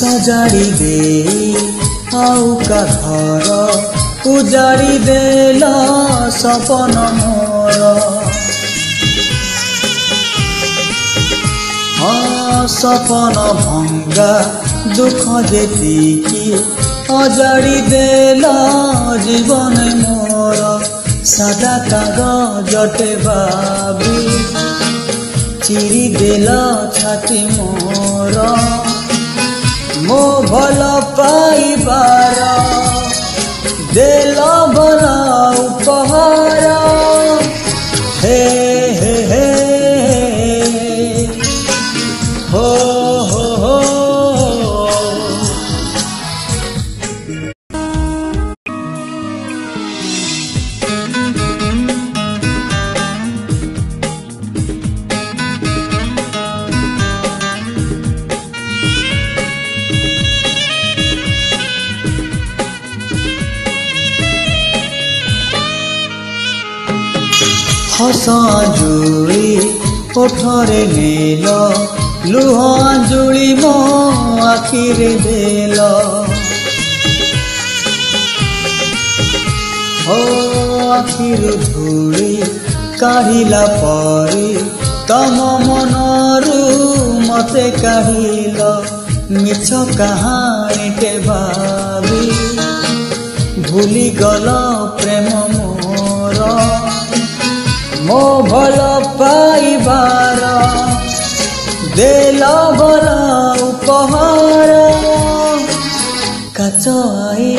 सजाड़ी दे आउ का घर उजाड़ी देला सपन मोर। हाँ सपन भंगा दुख जेतिकी अजाड़ी देला जीवन मोर। सादा कागजटे बाबी चिरी देला छाती मोर। मो भल पाइबार देला भला उपहार। हे हे हे हो हो हो हसाजुली ओठरे नेल लुहाजुली मो आखिरे देल। हो आखिरु धूली काढ़िला परी तम मनरु मते काढ़िल। मिछ कहानीटे भावी भूली गल प्रेम मोर। मो भल पाइबार देला भला उपहार। काच आई